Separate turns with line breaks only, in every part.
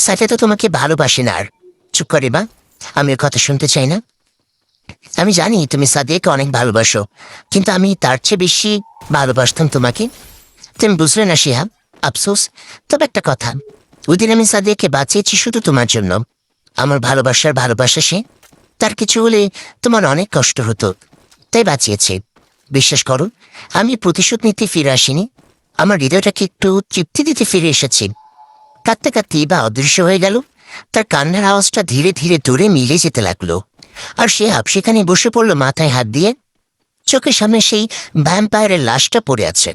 সাথে তো তোমাকে ভালোবাসে না আর। চুপ করে বা, আমি ওর কথা শুনতে চাই না। আমি জানি তুমি সাদিয়াকে অনেক ভালোবাসো, কিন্তু আমি তার চেয়ে বেশি ভালোবাসতাম তোমাকে। তুমি বুঝলে না শিহাব, আফসোস। তবে একটা কথা, ওই দিন আমি সাদিয়াকে বাঁচিয়েছি শুধু তোমার জন্য। আমার ভালোবাসা সে, তার কিছু হলে তোমার অনেক কষ্ট হতো, তাই বাঁচিয়েছে। বিশ্বাস করো, আমি প্রতিশোধ নিতে ফিরে আসিনি, আমার হৃদয়টাকে একটু তৃপ্তি দিতে ফিরে এসেছি। কাঁদতে কাঁদতে বা অদৃশ্য হয়ে গেল। তার কান্নার আওয়াজটা ধীরে ধীরে দূরে মিলে যেতে লাগলো। আর সে সেখানে বসে পড়ল মাথায় হাত দিয়ে। চোখের সামনে সেই ভ্যাম্পায়ারের লাশটা পড়ে আছে।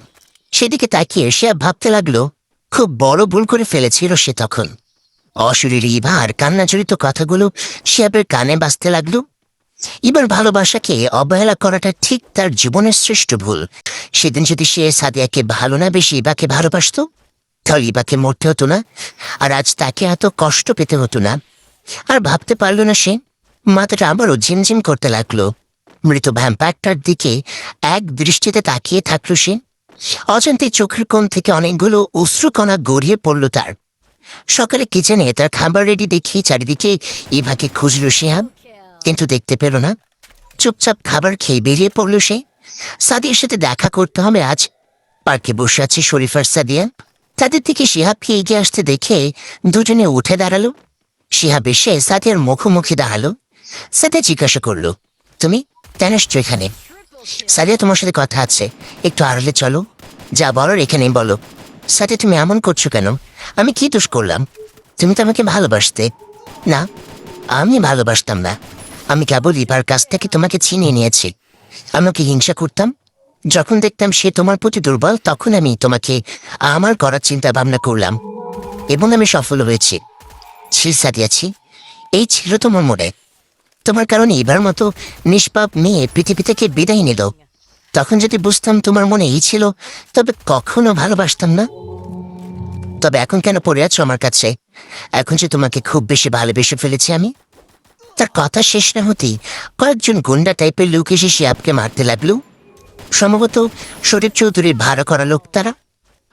সেদিকে তাকিয়ে সে ভাবতে লাগলো, খুব বড় ভুল করে ফেলেছিল সে তখন। অশরীরী ইভা আর কান্নাজড়িত কথাগুলো শিহাবের কানে বাজতে লাগলো। এবার ভালোবাসাকে অবহেলা করাটা ঠিক তার জীবনের শ্রেষ্ঠ ভুল। সেদিন যদি সে সাদিয়াকে ভালো না বেশি ইবাকে ভালোবাসত, তাহলে ইবাকে মরতে হতো না, আর আজ তাকে এত কষ্ট পেতে হতো না। আর ভাবতে পারল না সে। মাথাটা আবারও ঝিমঝিম করতে লাগলো। মৃত ভ্যাম্পায়ারটার দিকে এক দৃষ্টিতে তাকিয়ে থাকলো সে। অজান্তে চোখের কোণ থেকে অনেকগুলো অশ্রুকণা গড়িয়ে পড়ল তার। সকালে কিচেনে তার খাবার রেডি দেখে চারিদিকে ইভাকে খুঁজল শিহাব, কিন্তু দেখতে পেল না। চুপচাপ খাবার খেয়ে বেরিয়ে পড়ল সে। সাদিয়ার সাথে দেখা করতে হবে আজ। পার্কে বসে আছে শরীফ আর সাদিয়া। তাদের দিকে শিহাবকে এগিয়ে আসতে দেখে দুজনে উঠে দাঁড়ালো। শিহাব এসে সাদিয়ার মুখোমুখি দাঁড়ালো। সাদিয়া জিজ্ঞাসা করলো, তুমি কেন এসছো এখানে? সাদিয়া, তোমার সাথে কথা আছে, একটু আড়ালে চলো। যা বলার এখানে বলো। সাদিয়া, তুমি এমন করছো কেন? আমি কি দোষ করলাম? তুমি তো আমাকে ভালোবাসতে। না, আমি ভালোবাসতাম না। আমি কেবল ইভার কাছ থেকে তোমাকে ছিনিয়ে নিয়েছি। আমাকে হিংসা করতাম। যখন দেখতাম সে তোমার প্রতি দুর্বল, তখন আমি তোমাকে আমার করার চিন্তা ভাবনা করলাম, এবং আমি সফল হয়েছি। ছি সাদিয়াছি, এই ছিল তোমার মনে। তোমার কারণে এবার মতো নিষ্পাপ মেয়ে পৃথিবী থেকে বিদায় নিল। তখন যদি বুঝতাম তোমার মনে এই ছিল, তবে কখনো ভালোবাসতাম না। তবে এখন কেন পড়ে আছো আমার কাছে? এখন যে তোমাকে খুব বেশি ভালোবেসে ফেলেছি আমি। তার কথা শেষ না হতেই কয়েকজন গুন্ডা টাইপের লোক এসে শিহাবকে মারতে লাগলো। সম্ভবত শরীফ চৌধুরীর ভাড়া করা লোক তারা।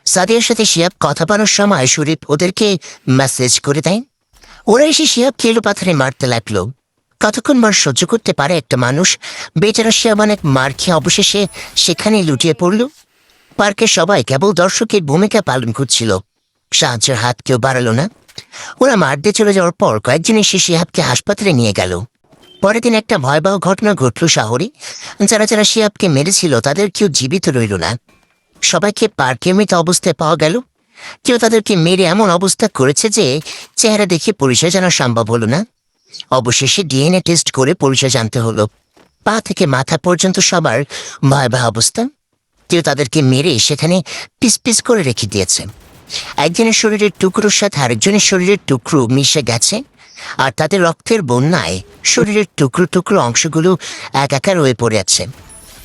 সাদিয়ার সাথে শিহাব কথা বলার সময় শরীফ ওদেরকে মেসেজ করে দেয়। ওরা এসে শিহাবকে এলো পাথরে মারতে লাগলো। কতক্ষণ মার সহ্য করতে পারে একটা মানুষ? বেচারা শিহাব অনেক মার খেয়ে অবশেষে সেখানেই লুটিয়ে পড়ল। পার্কের সবাই কেবল দর্শকের ভূমিকা পালন করছিল, সাহায্যের হাত কেউ বাড়ালো না। ওরা মার দিয়ে চলে যাওয়ার পর কয়েকজন এসে শিহাবকে হাসপাতালে নিয়ে গেল। পরের দিন একটা ভয়াবহ ঘটনা ঘটল শহরে। যারা যারা শিহাবকে মেরেছিল তাদের কেউ জীবিত রইল না। সবাইকে পার্কে মৃত অবস্থায় পাওয়া গেল। কেউ তাদেরকে মেরে এমন অবস্থা করেছে যে চেহারা দেখে পরিচয় জানা সম্ভব হলো না। অবশেষে ডিএনএ টেস্ট করে পরিচয় জানতে হলো। পা থেকে মাথা পর্যন্ত সবার ভয়াবহ অবস্থা। কেউ তাদেরকে মেরে সেখানে পিস পিস করে রেখে দিয়েছে। একজনের শরীরের টুকরোর সাথে আরেকজনের শরীরের টুকরো মিশে গেছে, আর তাদের রক্তের বন্যায় শরীরের টুকরো টুকরো অংশগুলো একাকার হয়ে পড়ে আছে।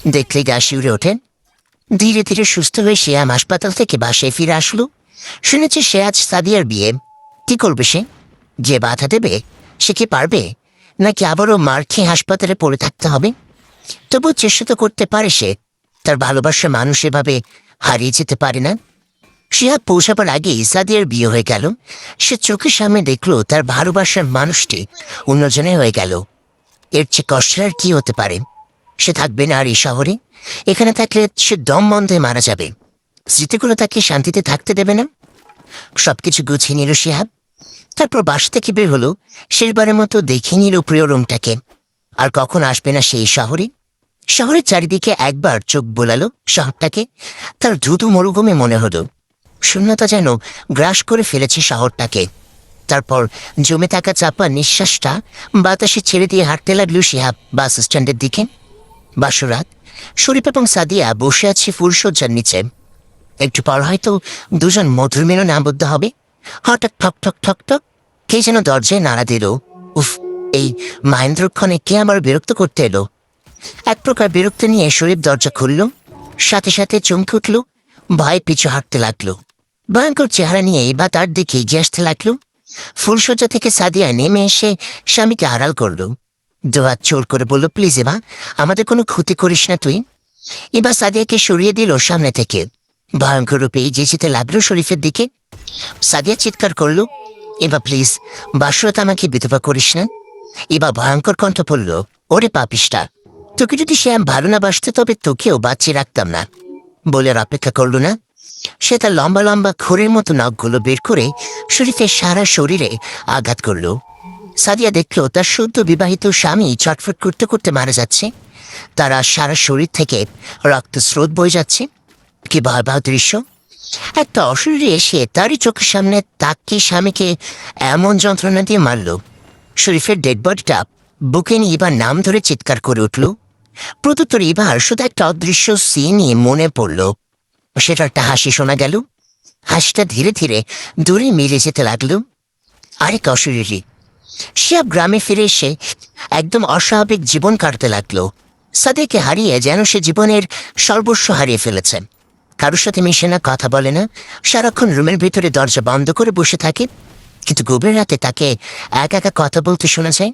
দেখলে গা শিউরে ওঠেন। ধীরে ধীরে সুস্থ হয়ে সে হাসপাতাল থেকে বাসায় ফিরে আসলো। শুনেছে সে আজ সাদিয়ার বিয়ে। কি করবে সে? যে বাধা দেবে সে কি পারবে, নাকি আবারও মার খেয়ে হাসপাতালে পড়ে থাকতে হবে? তবুও চেষ্টা তো করতে পারে সে। তার ভালোবাসার মানুষ এভাবে হারিয়ে যেতে পারে না। শিহাব পৌঁছাবার আগেই সাদিয়ার বিয়ে হয়ে গেল। সে চোখের সামনে দেখলো তার ভালোবাসার মানুষটি অন্যজনে হয়ে গেল। এর চেয়ে কষ্টের আর কি হতে পারে? সে থাকবে না আর এই শহরে। এখানে থাকলে সে দম বন্ধে মারা যাবে। স্মৃতিগুলো তাকে শান্তিতে থাকতে দেবে না। সবকিছু গুছিয়ে নিল শিহাব। তারপর বাসা থেকে বের হলো। শেষবারের মতো দেখে নিল প্রিয় রুমটাকে। আর কখন আসবে না সেই শহরে। শহরের চারিদিকে একবার চোখ বোলালো শহরটাকে। তার দ্রুত মরুভূমি মনে হলো। শূন্যতা যেন গ্রাস করে ফেলেছে শহরটাকে। তারপর জমে থাকা চাপা নিঃশ্বাসটা বাতাসে ছেড়ে দিয়ে হাঁটতে লাগলো শিহাব বাস স্ট্যান্ডের দিকে। বাসরাত। শরীফ এবং সাদিয়া বসে আছে ফুলশয্যার নিচে। একটু পর হয়তো দুজন মধুর মিলনে আবদ্ধ হবে। হঠাৎ ঠক ঠক ঠক ঠক কে যেন দরজায় নাড়া দিল। উফ, এই মহেন্দ্রক্ষণে কে আমার বিরক্ত করতে এলো? এক প্রকার বিরক্তি নিয়ে শরীফ দরজা খুলল। সাথে সাথে চমকে উঠল। ভয় পিছু হাঁটতে লাগলো। ভয়ঙ্কর চেহারা নিয়ে বা তার দিকে এগিয়ে আসতে লাগলো। ফুলশয্যা থেকে সাদিয়া নেমে এসে স্বামীকে আড়াল করলো। দোহাত চোর করে বলল, প্লিজ এবা, আমাদের কোনো ক্ষতি করিস না তুই। এবার সাদিয়াকে সরিয়ে দিল সামনে থেকে। ভয়ঙ্কর রূপে এগিয়ে যেতে লাগলো শরীফের দিকে। সাদিয়া চিৎকার করলো, এবার প্লিজ বাসরত আমাকে বিধবা করিস না। এবার ভয়ঙ্কর কণ্ঠ পড়ল, ওরে পাপিষ্টা, তোকে যদি সে ভালো না বাসতে তবে তোকেও বাঁচিয়ে রাখতাম না। বলে আর অপেক্ষা করল না। সে তার লম্বা লম্বা খড়ের মতো নখগুলো বের করে শরীফের সারা শরীরে আঘাত করল। সাদিয়া দেখল তার সদ্য বিবাহিত স্বামী চটফট করতে করতে মারা যাচ্ছে। তারা সারা শরীর থেকে রক্তস্রোত বয়ে যাচ্ছে। কি ভয়াবহ দৃশ্য! একটা অশরীরে এসে তারই চোখের সামনে তাকে স্বামীকে এমন যন্ত্রণা দিয়ে মারল। শরীফের ডেড বডিটা বুকে নিয়ে এবার নাম ধরে চিৎকার করে উঠল। প্রত্যুত্তর এবার শুধু একটা অদৃশ্য সিনই মনে পড়ল। সেটা একটা হাসি শোনা গেল। হাসিটা ধীরে ধীরে দূরে মিলে যেতে লাগলো। আরেক অশরীরী সে গ্রামে ফিরে এসে একদম অস্বাভাবিক জীবন কাটাতে লাগলো। সাদেকে হারিয়ে যেন সে জীবনের সর্বস্ব হারিয়ে ফেলেছে। কারোর সাথে মিশে না, কথা বলে না, সারাক্ষণ রুমের ভিতরে দরজা বন্ধ করে বসে থাকে। কিন্তু গভীর রাতে তাকে একা একা কথা বলতে শোনা যায়।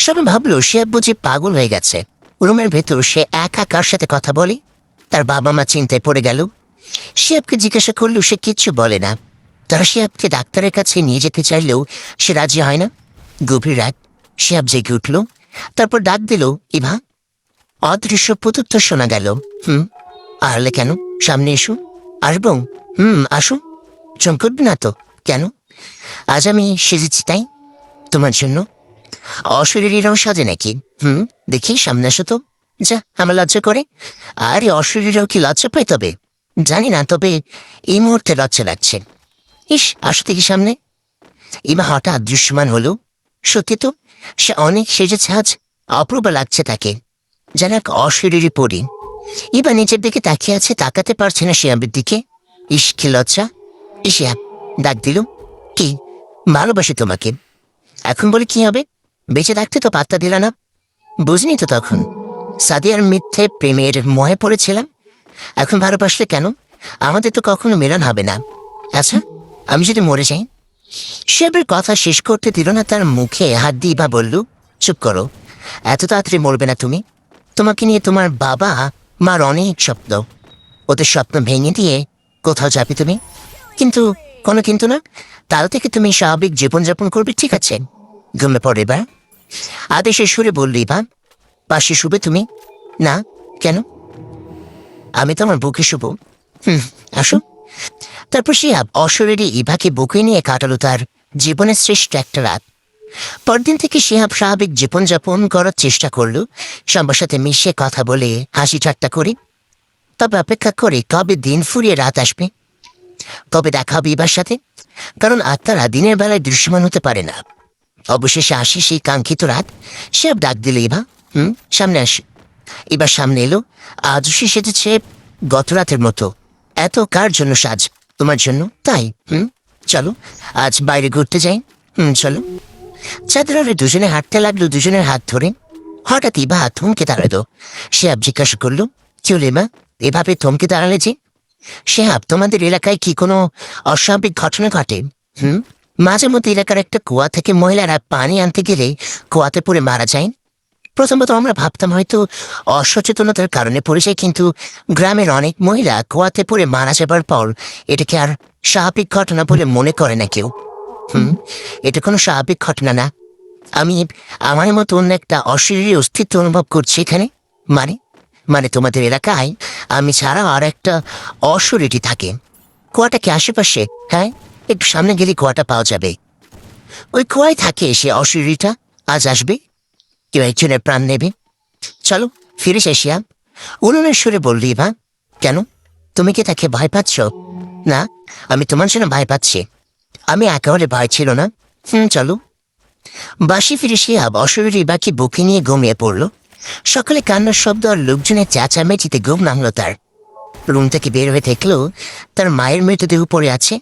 সবাই ভাবলো সে বুঝি পাগল হয়ে গেছে। রুমের ভেতর সে একা কার সাথে কথা বলে। তার বাবা মা চিন্তায় পড়ে গেল। শিয়াবকে জিজ্ঞাসা করলেও সে কিচ্ছু বলে না। তারা শিয়াবকে ডাক্তারের কাছে নিয়ে যেতে চাইলেও সে রাজি হয় না। গভীর রাত, শিয়াব জেগে উঠল। তারপর ডাক দিল, ইভা। অদৃশ্য প্রত্যুত্তর শোনা গেল, আহলে কেন? সামনে এসো। আসবো? আসো। চমকবে না তো? কেন? আজ আমি সেজেছি তাই, তোমার জন্য। অশরীরীরাও সাজে নাকি? দেখি সামনে আসো তো। যা, আমার লজ্জা করে। আরে অশরীরীরাও কি লজ্জা পায় তবে? জানি না, তবে এই মুহূর্তে লজ্জা লাগছে। ইস, আসো দেখি সামনে। এবার হঠাৎ দৃশ্যমান হলো। সত্যি তো, সে অনেক সেজেছে আজ। অপূর্ব লাগছে তাকে, যেন এক অশরীরী পরি। এবার নিচের দিকে তাকিয়ে আছে, তাকাতে পারছে না শিয়াবের দিকে। ইস, কি লজ্জা! শিয়াব ডাক দিল, কি? ভালোবাসি তোমাকে। এখন বলে কি হবে? বেঁচে থাকতে তো পাত্তা দিলা না। বুঝনি তো তখন সাদিয়ার মিথ্যে প্রেমের মোহে পড়েছিলাম। এখন ভালোবাসলে কেন? আমাদের তো কখনো মিলন হবে না। আচ্ছা, আমি যদি মরে যাই? শিয়াবের কথা শেষ করতে দিল না, তার মুখে হাত দিয়ে বা বলল, চুপ করো। এত তাড়াতাড়ি মরবে না তুমি। তোমাকে নিয়ে তোমার বাবা মার অনেক স্বপ্ন। ওদের স্বপ্ন ভেঙে দিয়ে কোথাও যাবে তুমি। কিন্তু কোনো কিন্তু না, তাও থেকে তুমি স্বাভাবিক জীবনযাপন করবে, ঠিক আছে? ঘুমে পড়ে বা আদেশের সুরে বললি বা পাশে শুবে তুমি। না, কেন? আমি তো আমার বুকে শুভ। আসো। তারপর সে অশরীরী ইভাকে বুকে নিয়ে কাটালো তার জীবনের শ্রেষ্ঠ একটা রাত। পরদিন থেকে শিহাব স্বাভাবিক জীবনযাপন করার চেষ্টা করল। সবার সাথে মিশে কথা বলে, হাসি ঠাট্টা করে। তবে অপেক্ষা করে কবে দিন ফুরিয়ে রাত আসবে, কবে দেখা হবে ইবার সাথে। কারণ আত্মারা দিনের বেলায় দৃশ্যমান হতে পারে না। অবশেষে আসি সেই কাঙ্ক্ষিত রাত। শিহাব ডাক দিল, ইভা, সামনে আসে। এবার সামনে এলো। আজও সে সেজেছে গত রাতের মতো। এত কার জন্য সাজ? তোমার জন্য। তাই? চলো আজ বাইরে ঘুরতে যাই। চলো। চাঁদের আলোয় দুজনে হাঁটতে লাগলো, দুজনের হাত ধরে। হঠাৎ ইভা থমকে দাঁড়ালো। শিহাব জিজ্ঞাসা করলো, কি হলো মা, এভাবে থমকে দাঁড়ালে যে? শিহাব, তোমাদের এলাকায় কি কোনো অস্বাভাবিক ঘটনা ঘটে? মাঝে মধ্যে এলাকার একটা কুয়া থেকে মহিলারা পানি আনতে গেলে কুয়াতে পড়ে মারা যায়। প্রথমত আমরা ভাবতাম হয়তো অসচেতনতার কারণে পড়ে যায়, কিন্তু গ্রামের অনেক মহিলা কুয়াতে পড়ে মারা যাবার পর এটাকে আর স্বাভাবিক ঘটনা বলে মনে করে না কেউ। এটা কোনো স্বাভাবিক ঘটনা না। আমি আমার মতো অন্য একটা অশরীরী অস্তিত্ব অনুভব করছি এখানে। মানে মানে তোমাদের এলাকায় আমি ছাড়া আর একটা অশরীরী থাকে। কুয়াটা কি আশেপাশে? হ্যাঁ, একটু সামনে গেলে কুয়াটা পাওয়া যাবে। ওই কুয়ায় থাকে সে অশরীরীটা। আজ আসবে, কেউ একজনের প্রাণ নেবে। চলো ফিরে এসিয়া, উনুনের সুরে বললি ইভা। কেন? তুমি কি তাকে ভয় পাচ্ছ? না, আমি তোমার জন্য ভয় পাচ্ছি। আমি একেবারে ভয় ছিল না। চলো। বাসি ফিরে শিয়াব অশরীরী ইভাকে বুকে নিয়ে ঘুমিয়ে পড়ল। সকালে কান্নার শব্দ আর লোকজনের চেঁচামেচিতে ঘুম নামলো তার। রুম থেকে বের হয়ে দেখলো তার মায়ের মৃতদেহ পড়ে আছে।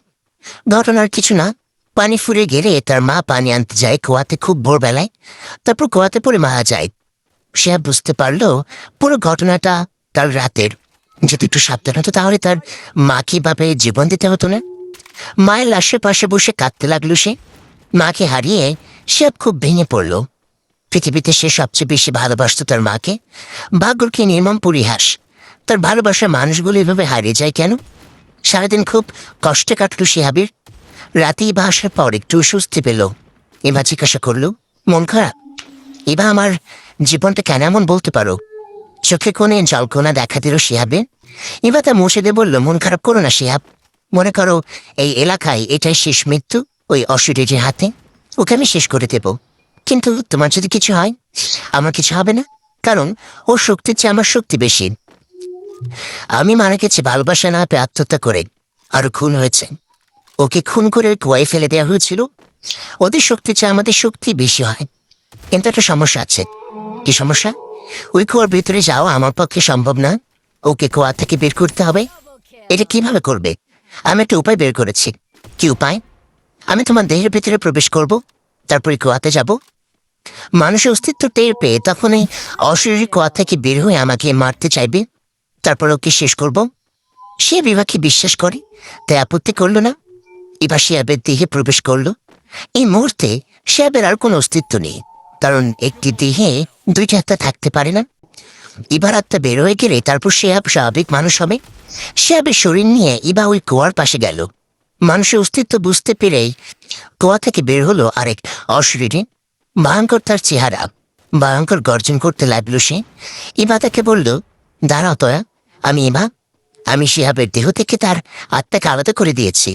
ঘটনার কিছু না, পানি ফুরিয়ে গেলে তার মা পানি আনতে যায় কুয়াতে খুব ভোরবেলায়। তারপর কুয়াতে পড়ে মারা যায়। সে বুঝতে পারলো পুরো ঘটনাটা কাল রাতের। যদি একটু সাবধান হতো তাহলে তার মাকে ভাবে জীবন দিতে হতো না। মায়ের লাশের পাশে বসে কাঁদতে লাগলো সে। মাকে হারিয়ে সে খুব ভেঙে পড়ল। পৃথিবীতে সে সবচেয়ে বেশি ভালোবাসত তার মাকে। ভাগ্যর কি নির্মম পরিহাস! তার ভালোবাসার মানুষগুলো এভাবে হারিয়ে যায় কেন? সারাদিন খুব কষ্টে কাটল শিহাবের। রাতে ইবা আসার পর একটু স্বস্তি পেল। ইবা জিজ্ঞাসা করলো, মন খারাপ? ইবা, আমার জীবনটা কেন এমন বলতে পারো? চোখে কোণে জলকোনা দেখা দিল শিহাবে। ইবা তা মুছে দিয়ে বলল, মন খারাপ করো না শিহাব। মনে করো এই এলাকায় এটাই শেষ মৃত্যু ওই অসুরের হাতে। ওকে আমি শেষ করে দেব। কিন্তু তোমার যদি কিছু হয়, আমার কিছু হবে না, কারণ ওর শক্তির চেয়ে আমার শক্তি বেশি। আমি মারা গেছি ভালোবাসা না পেয়ে আত্মহত্যা করে, আরো খুন হয়েছে। ওকে খুন করে কুয়ায় ফেলে দেওয়া হয়েছিল। ওদের শক্তির চেয়ে আমাদের শক্তি বেশি হয়। কিন্তু একটা সমস্যা আছে। কি সমস্যা? ওই কুয়ার ভিতরে যাওয়া আমার পক্ষে সম্ভব না। ওকে কুয়া থেকে বের করতে হবে। এটা কিভাবে করবে? আমি একটা উপায় বের করেছি। কি উপায়? আমি তোমার দেহের ভিতরে প্রবেশ করব, তারপরে কুয়াতে যাব। মানুষের অস্তিত্ব টের পেয়ে তখন এই অশরীরী কুয়া থেকে বের হয়ে আমাকে মারতে চাইবে। তারপর ওকে শেষ করব। সে বিভাকে বিশ্বাস করে, তাই আপত্তি করল না। এবার শিয়াবের দেহে প্রবেশ করল। এই মুহূর্তে শিয়াবের আর কোনো অস্তিত্ব নেই, কারণ একটি দেহে দুইটা আত্মা থাকতে পারে না। এবার আত্মা বের হয়ে গেলে তারপর শিয়াব স্বাভাবিক মানুষ হবে। শিয়াবের শরীর নিয়ে ইবা ওই কুয়ার পাশে গেল। মানুষের অস্তিত্ব বুঝতে পেরেই কুয়া থেকে বের হলো আরেক অশরীরী। ভয়ঙ্কর তার চেহারা, ভয়ঙ্কর গর্জন করতে লাগলো সে। ইবা তাকে বলল, দাঁড়াও তয়া, আমি ইবা। আমি শিহাবের দেহ থেকে তার আত্মাকে আলাদা করে দিয়েছি।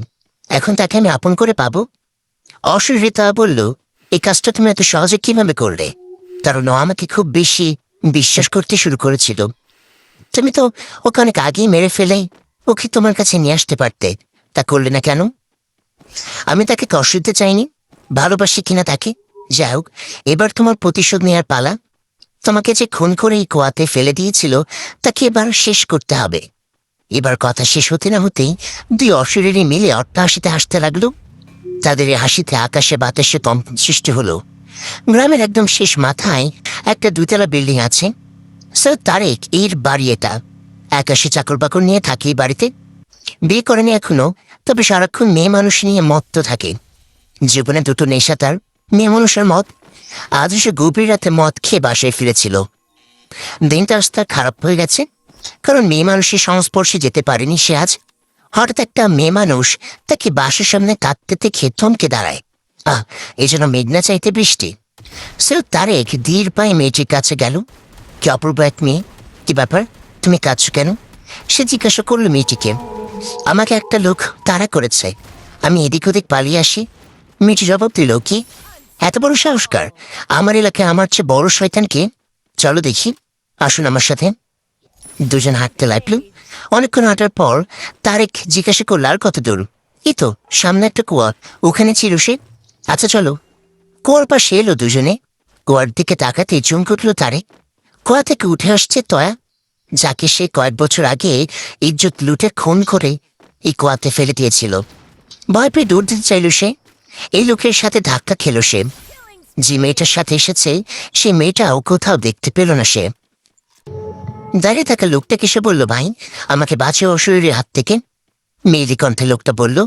এখন তাকে আমি আপন করে পাবো। অশরীরতা বলল, এই কাজটা তুমি এত সহজে কিভাবে করলে? কারণ ও আমাকে খুব বেশি বিশ্বাস করতে শুরু করেছিল। তুমি তো ওকে অনেক আগেই মেরে ফেলে ওকে তোমার কাছে নিয়ে আসতে পারতে, তা করলে না কেন? আমি তাকে কষ্ট দিতে চাইনি, ভালোবাসি কিনা তাকে। যাই হোক, এবার তোমার প্রতিশোধ নেওয়ার পালা। তোমাকে যে খুন করে এই কুয়াতে ফেলে দিয়েছিল তাকে এবার শেষ করতে হবে। এবার কথা শেষ হতে না হতেই দুই অশরীরী মিলে অট্টহাসিতে হাসতে লাগলো। তাদের এই হাসিতে আকাশে বাতাসে কম্পন সৃষ্টি হলো। গ্রামের একদম শেষ মাথায় একটা দুইতলা বিল্ডিং আছে। স্যার তারেক এর বাড়ি এটা। আকাশে চাকর বাকর নিয়ে থাকে এই বাড়িতে। বিয়ে করেনি এখনো, তবে সারাক্ষণ মেয়ে মানুষ নিয়ে মত্ত থাকে। জীবনে দুটো নেশা তার, মেয়ে মানুষের মদ। আজ সে গভীর রাতে মদ খেয়ে বাসায় ফিরেছিল। দিনটা আজ তার খারাপ হয়ে গেছে, কারণ মেয়ে মানুষের সংস্পর্শে যেতে পারেনি সে আজ। হঠাৎ একটা মেয়ে মানুষ তাকে বাসার সামনে কাঁদতে দেখে থমকে দাঁড়ায়। এই জন্য মেঘনা চাইতে বৃষ্টি। সেও তারেক ধীর পায়ে মেয়েটির কাছে গেল। কি অপূর্ব এক মেয়ে! কি ব্যাপার, তুমি কাঁদছো কেন? সে জিজ্ঞাসা করলো মেয়েটিকে। আমাকে একটা লোক তাড়া করেছে, আমি এদিক ওদিক পালিয়ে আসি। মেয়েটি জবাব দিল, কি এত বড় সাহসকার? আমার এলাকায় আমার চেয়ে বড় শয়তানকে? চলো দেখি, আসুন আমার সাথে। দুজন হাঁটতে লাগলো। অনেকক্ষণ হাঁটার পর তারেক জিজ্ঞাসা করল, আর কত দূর? এই তো সামনে একটা কুয়া, ওখানে ছিল সে। আচ্ছা চলো। কুয়ার পাশে এলো দুজনে। কুয়ার দিকে তাকাতে চমকে উঠল তারেক। কুয়া থেকে উঠে আসছে তয়া, যাকে সে কয়েক বছর আগে ইজ্জত লুটে খুন করে এই কুয়াতে ফেলে দিয়েছিল। ভয় পেয়ে দৌড় দিতে চাইল সে। এই লোকের সাথে ধাক্কা খেল সে। যে মেয়েটার সাথে এসেছে সে মেয়েটাও কোথাও দেখতে পেল না সে। দাঁড়িয়ে থাকা লোকটাকে সে বলল, ভাই আমাকে বাঁচাও অশরীরের হাত থেকে। মেয়েলি কণ্ঠে লোকটা বলল,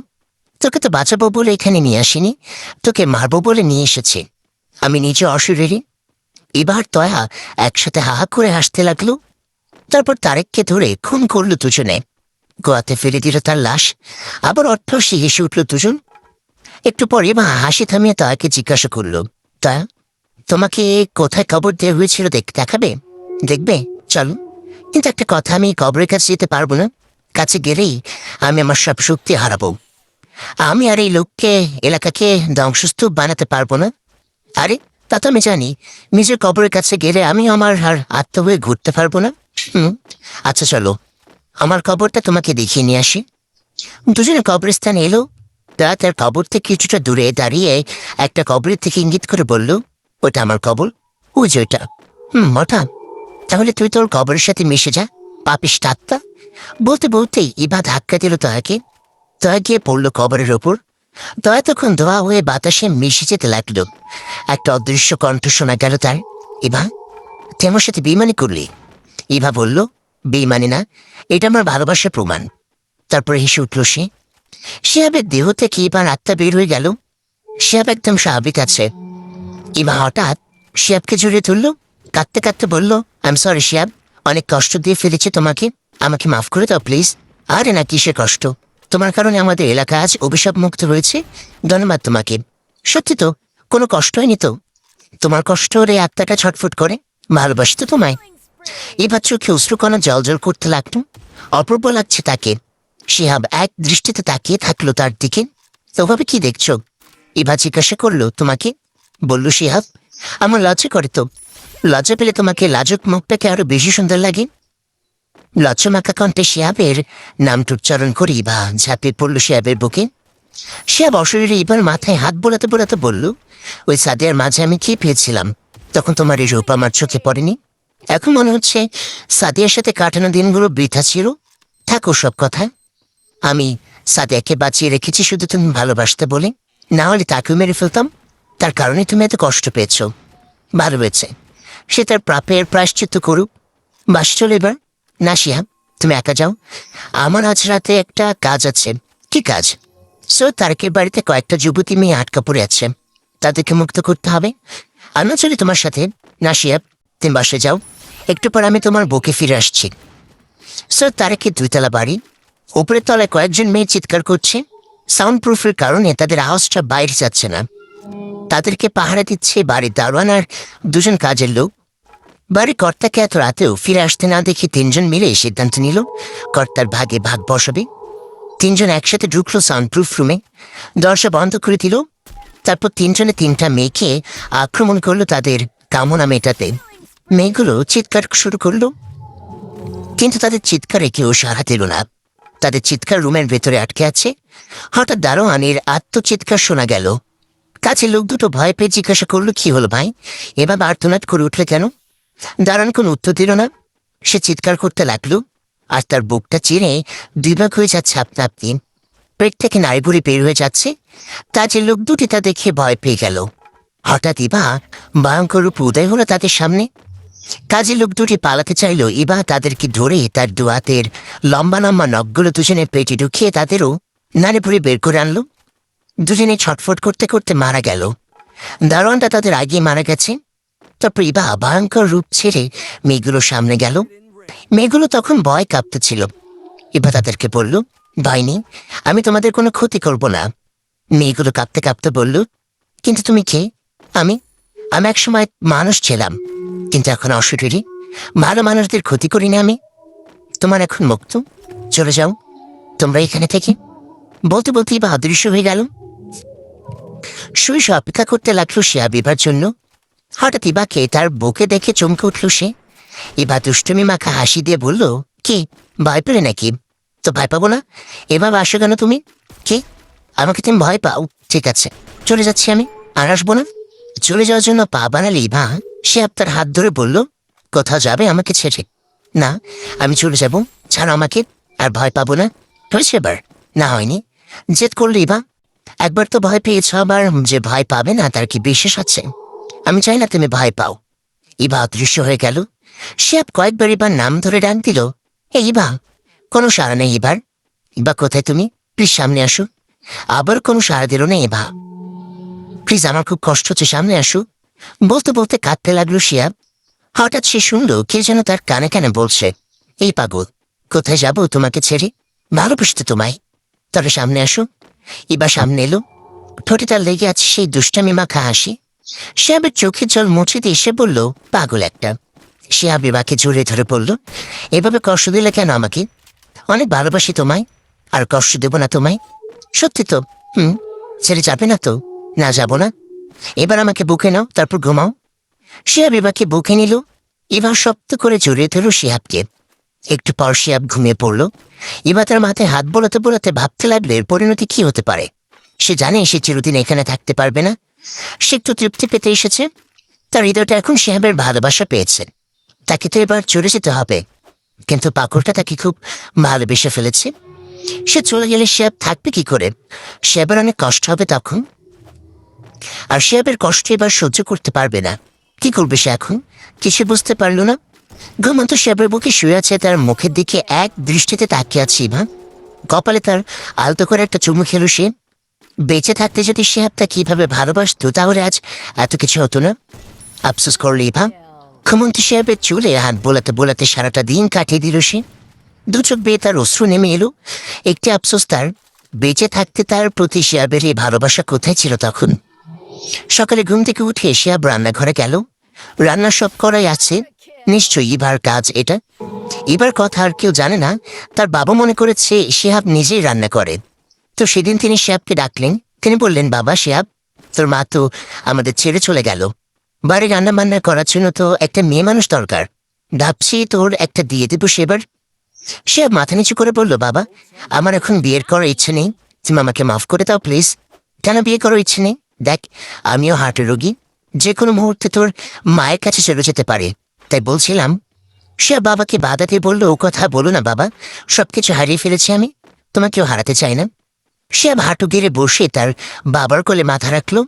তোকে তো বাঁচাবো বলে এখানে নিয়ে আসিনি, তোকে মারবো বলে নিয়ে এসেছি। আমি নিজে অশরীরী। এবার তয়া একসাথে হাহা করে হাসতে লাগলো। তারপর তারেককে ধরে খুন করলো দুজনে। গোয়াতে ফেলে দিল তার লাশ। আবার অট্টহাসি হেসে উঠল দুজন। একটু পরে মা হাসি থামিয়ে তয়াকে জিজ্ঞাসা করল, তয়া তোমাকে কোথায় কবর দেওয়া হয়েছিল দেখাবে? দেখবে, চলো। কিন্তু একটা কথা, আমি কবরের কাছে যেতে পারবো না। কাছে গেলেই আমি আমার সব শক্তি হারাবো। আমি আর এই লোককে, এলাকাকে ধ্বংসস্তূপ বানাতে পারবো না। আরে তা তো আমি জানি, নিজের কবরের কাছে গেলে আমি আমার আর আত্ম হয়ে ঘুরতে পারবো না। আচ্ছা চলো, আমার কবরটা তোমাকে দেখিয়ে নিয়ে আসি। দুজনে কবরস্থানে এলো। তার কবর থেকে কিছুটা দূরে দাঁড়িয়ে একটা কবরের থেকে ইঙ্গিত করে বলল, ওটা আমার কবর, ওই যে ওইটা। মোটা, তাহলে তুই তোর কবরের সাথে মিশে যা, পাপিষ্ঠ আত্মা। বলতে বলতেই ইবা ধাক্কা দিল তয়াকে। তয়া গিয়ে পড়ল কবরের ওপর। তয়া তখন ধোয়া হয়ে বাতাসে মিশে যেতে লাগল। একটা অদৃশ্য কণ্ঠ শোনা গেল তার, ইবা তুই আমার সাথে বেইমানি করলি। ইভা বলল, বেইমানি না, এটা আমার ভালোবাসার প্রমাণ। তারপরে হেসে উঠল সে। শিহাবের দেহ থেকে ইবার আত্মা বের হয়ে গেল। শিহাব একদম স্বাভাবিক আছে। ইভা হঠাৎ শিহাবকে জড়িয়ে তুলল, কাঁদতে কাঁদতে বলল, আই এম সরি শিহাব, অনেক কষ্ট দিয়ে ফেলেছি তোমাকে, আমাকে মাফ করে দাও প্লিজ। আরে না, কিসের কষ্ট, তোমার কারণে আমাদের এলাকা আজ অভিশাপ মুক্ত হয়েছে। ধন্যবাদ তোমাকে। সত্যি তো, কোনো কষ্ট হয়নি তো? তোমার কষ্ট হলে আত্মাটা ছটফট করে। ভালোবাসতো তোমায়। এবার চোখে অশ্রুকণা জল করতে লাগলো। অপূর্ব লাগছে তাকে। শিহাব এক দৃষ্টিতে তাকিয়ে থাকলো তার দিকে। ওভাবে কি দেখছো? এবার জিজ্ঞাসা করলো, তোমাকে? বলল শিহাব, আমার লজ্জা করে তো। লজ্জা পেলে তোমাকে লাজুক মুখটাকে আরো বেশি সুন্দর লাগে। লজ্জামাখা কণ্ঠে শিহাবের নামটা উচ্চারণ করি বা ঝাঁপিয়ে পড়ল শিহাবের বুকে। শিহাব অশরীরে এবার মাথায় হাত বোলাতে বোলাতে বলল, ওই সাদিয়ার মাঝে আমি কি পেয়েছিলাম, তখন তোমার এই রূপ আমার চোখে পড়েনি? এখন মনে হচ্ছে সাদিয়ার সাথে কাটানো দিনগুলো বৃথা ছিল। থাকো সব কথা। আমি সাদিয়াকে বাঁচিয়ে রেখেছি শুধু তুমি ভালোবাসতে বলে, না হলে তাকেও মেরে ফেলতাম। তার কারণে তুমি এত কষ্ট পেয়েছ। ভালো হয়েছে, সে তার প্রাপের প্রায়শ্চিত্ত করুক। বাস চলো এবার। না শিহাব, তুমি একা যাও। আমার আজ রাতে একটা কাজ আছে। কি কাজ? তারকের বাড়িতে কয়েকটা যুবতী মেয়ে আটকা পড়ে আছে, তাদেরকে মুক্ত করতে হবে। আমিও চলি তোমার সাথে। না শিহাব, তুমি বাসে যাও, একটু পর আমি তোমার বুকে ফিরে আসছি। তারেকের 2 তলা বাড়ি। উপরের তলায় কয়েকজন মেয়ে চিৎকার করছে। সাউন্ড প্রুফের কারণে তাদের আওয়াজটা বাইরে যাচ্ছে না। তাদেরকে পাহারা দিচ্ছে বাড়ির দারোয়ান আর 2জন কাজের লোক। বাড়ির কর্তাকে এত রাতেও ফিরে আসতে না দেখে 3জন মিলে সিদ্ধান্ত নিল কর্তার ভাগে ভাগ বসাবে। 3জন একসাথে ঢুকলো সাউন্ড প্রুফ রুমে, দরজা বন্ধ করে দিল। তারপর 3জনে 3টা মেয়েকে আক্রমণ করলো তাদের কামনা মেটাতে। মেয়েগুলো চিৎকার শুরু করলো, কিন্তু তাদের চিৎকারে কেউ সাড়া দিল না। তাদের চিৎকার রুমের ভেতরে আটকে আছে। হঠাৎ দারোয়ানের আত্মচিৎকার শোনা গেল। কাছে লোক দুটো ভয় পেয়ে জিজ্ঞাসা করলো, কি হলো ভাই, এভাবে আর্তনাদ করে উঠলে কেন? দারোয়ান কোনো উত্তর দিল না। সে চিৎকার করতে লাগলো, আর তার বুকটা চিরে 2 ভাগ হয়ে যাচ্ছে আপনা আপনি। পেট থেকে নাড়িভুড়ি বের হয়ে যাচ্ছে। কাজের লোক দুটি তা দেখে ভয় পেয়ে গেল। হঠাৎ ইবা ভয়ঙ্কর রূপ উদয় হলো তাদের সামনে। কাজের লোক দুটি পালাতে চাইল। ইবা তাদেরকে ধরে তার 2 হাতের লম্বা লম্বা নখগুলো দুজনের পেটে ঢুকিয়ে তাদেরও নাড়িভুড়ি বের করে আনলো। দুজনে ছটফট করতে করতে মারা গেল। দারোয়ানটা তাদের আগিয়ে মারা গেছে। তারপর ইবা ভয়ঙ্কর রূপ ছেড়ে মেয়েগুলোর সামনে গেল। মেয়েগুলো তখন ভয় কাঁপতেছিল। ইবা তাদেরকে বলল, ভয় নেই, আমি তোমাদের কোনো ক্ষতি করব না। মেয়েগুলো কাঁপতে কাঁপতে বলল, কিন্তু তুমি কে? আমি আমি একসময় মানুষ ছিলাম, কিন্তু এখন অশরীরী। ভালো মানুষদের ক্ষতি করি না আমি। তোমার এখন মুক্ত, চলে যাও তোমরা এখানে থেকে। বলতে বলতে ইবা অদৃশ্য হয়ে গেল। শুয়ে অপেক্ষা করতে লাগলো শিহাব ইবার জন্য। হঠাৎ ইবাকে তার বুকে দেখে চমকে উঠল সে। ইবা দুষ্টুমি মাখা হাসি দিয়ে বলল, কি ভয় পেলে নাকি? তো ভয় পাবো না। এভাবে আসো কেন তুমি? কি, আমাকে তুমি ভয় পাও? ঠিক আছে, চলে যাচ্ছি আমি, আর আসবো না। চলে যাওয়ার জন্য পা বানালে ইবা, সে আপনার হাত ধরে বলল, কোথাও যাবে আমাকে ছেড়ে? না, আমি চলে যাব, ছাড়ো আমাকে, আর ভয় পাবো না। হয়েছে এবার? না হয়নি। জেদ করলো ইবা। একবার তো ভয় পেয়েছ, আবার যে ভয় পাবে না তার কি বিশেষ আছে? আমি চাই না তুমি ভয় পাও। ইবা অদৃশ্য হয়ে গেল। শিহাব কয়েকবার ইবার নাম ধরে ডাক দিল, এই ইবা। কোনো সাড়া নেই এবার। ইবা কোথায় তুমি? প্লিজ সামনে আসো। আবার কোনো সাড়া দিল না ইবা। প্লিজ, আমার খুব কষ্ট হচ্ছে, সামনে আসো। বলতে বলতে কাঁদতে লাগলো শিহাব। হঠাৎ সে শুনল কে যেন তার কানে কানে বলছে, এই পাগল, কোথায় যাব তোমাকে ছেড়ে? ভালোবাসতে তোমায়। তবে সামনে আসো। ইবা সামনে এলো। ঠোঁটে তার লেগে আছে সেই দুষ্টামি মাখা হাসি। শিহাবের চোখের জল মুছে দিয়ে এসে বলল, পাগল একটা। শিহাব ইবাকে জড়িয়ে ধরে বলল, এভাবে কষ্ট দিলে কেন আমাকে? অনেক ভালোবাসি তোমায়, আর কষ্ট দেব না তোমায়। সত্যি তো? ছেড়ে যাবে না তো? না, যাব না। এবার আমাকে বুকে নাও, তারপর ঘুমাও। শিহাব ইবাকে বুকে নিল। ইবা শক্ত করে জড়িয়ে ধরল শিহাবকে। একটু পর শিহাব ঘুমিয়ে পড়ল। ইবা তার মাথায় হাত বোলাতে বোলাতে ভাবতে লাগলে এর পরিণতি কি হতে পারে। সে জানে সে চিরদিন এখানে থাকতে পারবে না। সে একটু তৃপ্তি পেতে এসেছে। তার হৃদয়টা এখন শিহাবের ভালোবাসা পেয়েছে। তাকে তো এবার চলে যেতে হবে, কিন্তু পাকড়টা তাকে খুব ভালোবেসে ফেলেছে। সে চলে গেলে শিহাব থাকবে কি করে? শিহাবের অনেক কষ্ট হবে তখন। আর শিহাবের কষ্ট এবার সহ্য করতে পারবে না। কি করবে সে এখন? কিছু বুঝতে পারল না। ঘুমন্ত শিহাবের বুকে শুয়ে আছে, তার মুখের দিকে এক দৃষ্টিতে তাকিয়ে আছে ইভা। কপালে তার আলতো করে একটা চুমু খেল সে। বেঁচে থাকতে যদি শিহাব তা কিভাবে ভালোবাসত, তাহলে আজ এত কিছু হতো না। আফসোস করল ইভা। ঘুমন্ত শিহাবের চুলে হাত বোলাতে বোলাতে সারাটা দিন কাটিয়ে দিল সে। 2 চোখ বেয়ে তার অশ্রু নেমে এলো। একটি আফসোস তার, বেঁচে থাকতে তার প্রতি শিহাবের এই ভালোবাসা কোথায় ছিল তখন? সকালে ঘুম থেকে উঠে শিহাব রান্নাঘরে গেল। রান্না সব করাই আছে, নিশ্চয়ই ইভার কাজ এটা। এবার কথা আর কেউ জানে না, তার বাবা মনে করেছে শিহাব নিজেই রান্না করে। তো সেদিন তিনি শিহাবকে ডাকলেন। তিনি বললেন, বাবা শিহাব, তোর মা তো আমাদের ছেড়ে চলে গেল, বাড়ি রান্না বান্না করার জন্য তো একটা মেয়ে মানুষ দরকার, ভাবছি তোর একটা দিয়ে দেবো সেবার। শিহাব মাথা নিচু করে বলল, বাবা আমার এখন বিয়ের করার ইচ্ছে নেই, তুমি আমাকে মাফ করে দাও প্লিজ। কেন বিয়ে করার ইচ্ছে নেই? দেখ আমিও হার্টের রোগী, যে কোনো মুহূর্তে তোর মায়ের কাছে চলে যেতে পারে, তাই বলছিলাম। সে বাবাকে বাধা দিয়ে বলল, ও কথা বলো না বাবা, সবকিছু হারিয়ে ফেলেছি আমি, তোমাকেও হারাতে চাই না। সে হাঁটু গেড়ে বসে তার বাবার কোলে মাথা রাখলো।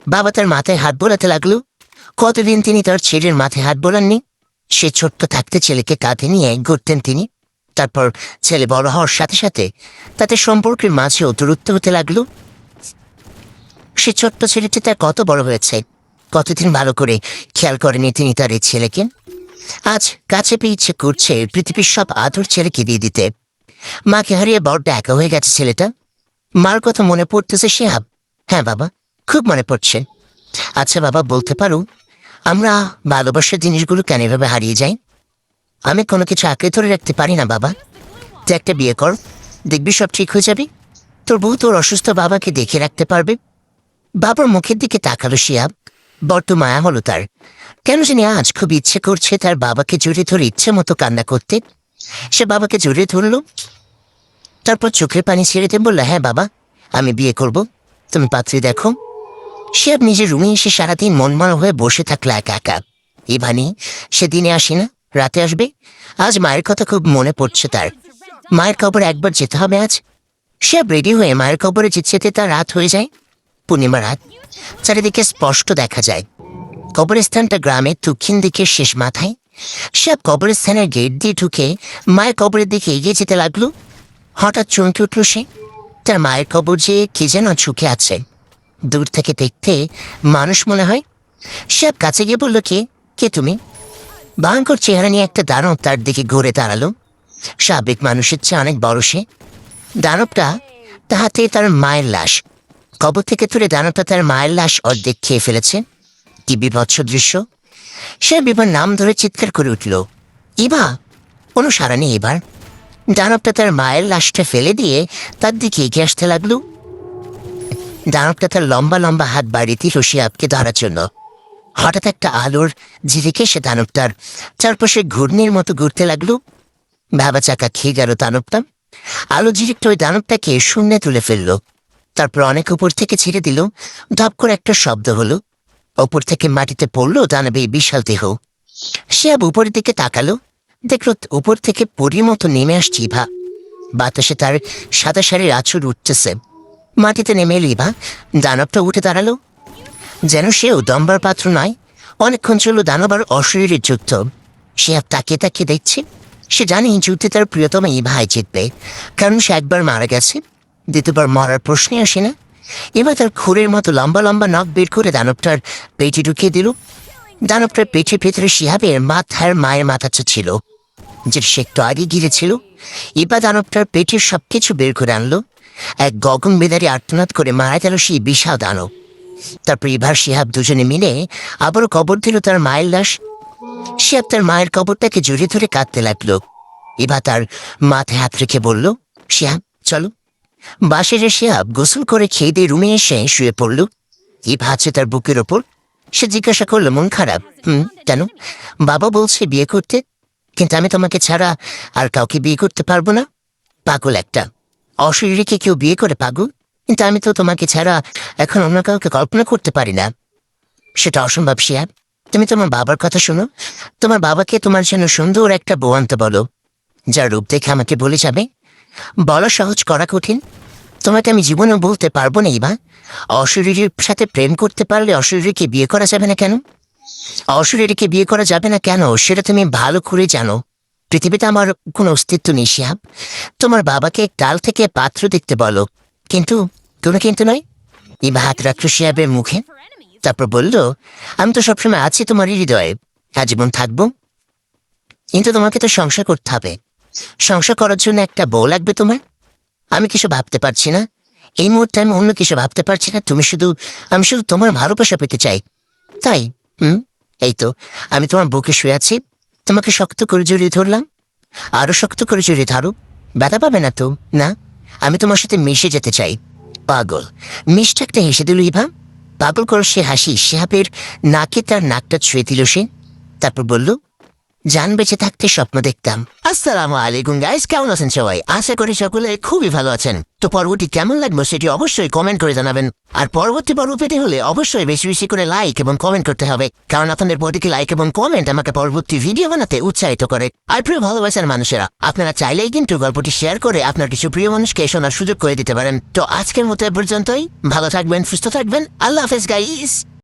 বাবা তার মাথায় হাত বোলাতে লাগলো। কতদিন তিনি তার ছেলের মাথায় হাত বোলাননি। সে ছোট্ট থাকতে ছেলেকে কাঁধে নিয়ে ঘুরতেন তিনি। তারপর ছেলে বড় হওয়ার সাথে সাথে তাতে সম্পর্কের মাঝেও দূরত্ব হতে লাগলো। সে ছোট্ট ছেলেটি তার কত বড় হয়েছে, কতদিন ভালো করে খেয়াল করেনি তিনি তার এই ছেলেকে। আজ কাছে পেয়ে ইচ্ছে করছে পৃথিবীর সব আদর ছেলেকে দিয়ে দিতে। মাকে হারিয়ে বড্ড একা হয়ে গেছে ছেলেটা। মার কথা মনে পড়তেছে শিহাব? হ্যাঁ বাবা, খুব মনে পড়ছে। আচ্ছা বাবা, বলতে পারো আমরা ভালোবাসার জিনিসগুলো কেন এভাবে হারিয়ে যাই? আমি কোনো কিছু আঁকড়ে ধরে রাখতে পারি না বাবা। তুই একটা বিয়ে কর, দেখবি সব ঠিক হয়ে যাবে। তোর বউ তোর অসুস্থ বাবাকে দেখে রাখতে পারবে। বাবার মুখের দিকে তাকালো শিহাব। বড্ড মায়া হলো তার। কেন জানি আজ খুব ইচ্ছে করছে তার বাবাকে জড়িয়ে ধরে ইচ্ছে মতো কান্না করতে। সে বাবাকে জড়িয়ে ধরল, তারপর চোখের পানি ছেড়ে দিয়ে বলল, হ্যাঁ বাবা, আমি বিয়ে করব, তুমি পাত্রী দেখো। শিহাব নিজের রুমে এসে সারাদিন মনমরা হয়ে বসে থাকলো একা একা। ইভানি সেদিনে আসি না, রাতে আসবে। আজ মায়ের কথা খুব মনে পড়ছে তার। মায়ের কবরে একবার যেতে হবে আজ। শিহাব রেডি হয়ে মায়ের কবরে যেতে তার রাত হয়ে যায়। পূর্ণিমা রাত, চারিদিকে স্পষ্ট দেখা যায়। কবরস্থানটা গ্রামের দক্ষিণ দিকের শেষ মাথায়। শিহাব কবরস্থানের গেট দিয়ে ঢুকে মায়ের কবরের দিকে এগিয়ে যেতে লাগলো। হঠাৎ চমকে উঠল সে। তার মায়ের কবর যে কে যেন ঝুঁকে আছে, দূর থেকে দেখতে মানুষ মনে হয়। শিহাব কাছে গিয়ে বলল, কে কে তুমি? ভয়ঙ্কর চেহারা নিয়ে একটা দানব তার দিকে ঘুরে দাঁড়ালো। স্বাভাবিক মানুষের চেয়ে অনেক বড় সে। দানবটা তাহাতে তার মায়ের লাশ। কবর থেকে তুলে দানবটা তার মায়ের লাশ অর্ধেক খেয়ে ফেলেছে। কি বিভৎস দৃশ্য! সে বিবার নাম ধরে চিৎকার করে উঠল। ইভা! কোনো সাড়া নেই এবার। দানবটা তার মায়ের লাশটা ফেলে দিয়ে তার দিকে এগিয়ে আসতে লাগলো। দানবটা তার লম্বা লম্বা হাত বাড়িয়ে দিল শিহাবকে ধরার জন্য। হঠাৎ একটা আলোর ঝিলিকে সে দানবটার চারপাশে ঘূর্ণির মতো ঘুরতে লাগলো। ভাবা চাকা খেয়ে গেল দানবটা। আলো ঝিলিকটা ওই দানবটাকে শূন্যে তুলে ফেললো। তারপর অনেক উপর থেকে ছেড়ে দিল। ধপ করে একটা শব্দ হলো। ওপর থেকে মাটিতে পড়লো দানবে বিশাল দেহ। শিহাব উপরের দিকে তাকালো, দেখলো উপর থেকে পরীর মতো নেমে আসছে ইভা। বাতাসে তার সাদা শাড়ির আঁচড় উঠতেছে। মাটিতে নেমে এলো ইভা। দানবটা উঠে দাঁড়ালো, যেন সেও দম্বার পাত্র নয়। অনেকক্ষণ চলল দানব আর অশরীরের যুদ্ধ। শিহাব তাকিয়ে তাকিয়ে দেখছে। সে জানে যুদ্ধে তার প্রিয়তমা ইভাই জিতবে, কারণ সে একবার মারা গেছে, দ্বিতীয়বার মরার প্রশ্নে আসে না। এবার তার খুরের মতো লম্বা লম্বা নখ বের করে দানবটার পেটে ঢুকিয়ে দিল। দানবটার পেটের ভেতরে শিহাবের মাথার মায়ের মাথাটা ছিল, যে সে একটু আগে গিরেছিল। এবার দানবটার পেটের সবকিছু বের করে আনলো। এক গগন বেদারি আর্তনাদ করে মারা গেল সেই বিশাল দানব। তারপর এবার শিহাব দুজনে মিলে আবারও কবর দিল তার মায়ের লাশ। শিহাব তার মায়ের কবরটাকে জড়িয়ে ধরে কাঁদতে লাগলো। এবার তার মাথায় হাত রেখে বলল, শিহাব চলো। বাসের শিহাব গোসল করে খেয়ে দিয়ে রুমে এসে শুয়ে পড়ল। ইভা আছে তার বুকের ওপর। সে জিজ্ঞাসা করলো, মন খারাপ? কেন? বাবা বলছে বিয়ে করতে, কিন্তু আমি তোমাকে ছাড়া আর কাউকে বিয়ে করতে পারবো না। পাগল একটা! অশরীরীকে কেউ বিয়ে করে পাগল, কিন্তু আমি তো তোমাকে ছাড়া এখন অন্য কাউকে কল্পনা করতে পারি না। সেটা অসম্ভব শিহাব। তুমি তোমার বাবার কথা শোনো। তোমার বাবাকে তোমার জন্য সুন্দর একটা বউ আনতে বলো, যার রূপ দেখে আমাকে বলে যাবে। বলা সহজ, করা কঠিন। তোমাকে আমি জীবনেও বলতে পারবো না ইভা, অশরীরীর সাথে প্রেম করতে পারলে অশরীরীকে বিয়ে করা যাবে না কেন? অশরীরীকে বিয়ে করা যাবে না কেন সেটা তুমি ভালো করে জানো। পৃথিবীতে আমার কোনো অস্তিত্ব নেই শিহাব। তোমার বাবাকে ডাল থেকে পাত্র দেখতে বলো, কিন্তু কোনো কিন্তু নয়। ইভা হাত রাখল শিহাবের মুখে, তারপর বলল, আমি তো সবসময় আছি তোমার হৃদয়ে, আজীবন থাকবো। কিন্তু তোমাকে তো সংসার করতে হবে। সংসার করার জন্য একটা বউ লাগবে তোমার। আমি কিছু ভাবতে পারছি না। এই মুহূর্তে আমি অন্য কিছু ভাবতে পারছি না। আমি শুধু তোমার ভালোবাসা পেতে চাই। তাই এই তো আমি তোমার বুকে শুয়ে আছি, তোমাকে শক্ত করে জড়িয়ে ধরলাম। আরো শক্ত করে জড়িয়ে ধরো। ব্যথা পাবে না তো? না, আমি তোমার সাথে মিশে যেতে চাই। পাগল। মিষ্টি একটা হেসে দিল ইভা। পাগল করে সে হাসি শিহাবের নাকে তার নাকটা ছুঁয়ে দিল সে। তারপর বলল, জান বেঁচে থাকতে স্বপ্ন দেখতাম। আসসালামু আলাইকুম গাইস, কেমন আছেন সবাই? আশা করি সকলে খুবই ভালো আছেন। তো পর্বটি কেমন লাগলো সেটি অবশ্যই কমেন্ট করে জানাবেন। আর পরবর্তী পর্ব পেতে হলে অবশ্যই বেশি বেশি করে লাইক এবং কমেন্ট করতে হবে, কারণ আপনাদের প্রতিটি লাইক এবং কমেন্ট আমাকে পরবর্তী ভিডিও বানাতে উৎসাহিত করে। আর প্রিয় ভালোবাসার মানুষেরা, আপনারা চাইলেই কিন্তু গল্পটি শেয়ার করে আপনার কিছু প্রিয় মানুষকে শোনার সুযোগ করে দিতে পারেন। তো আজকের মতো এ পর্যন্তই। ভালো থাকবেন, সুস্থ থাকবেন। আল্লাহ হাফেজ গাইস।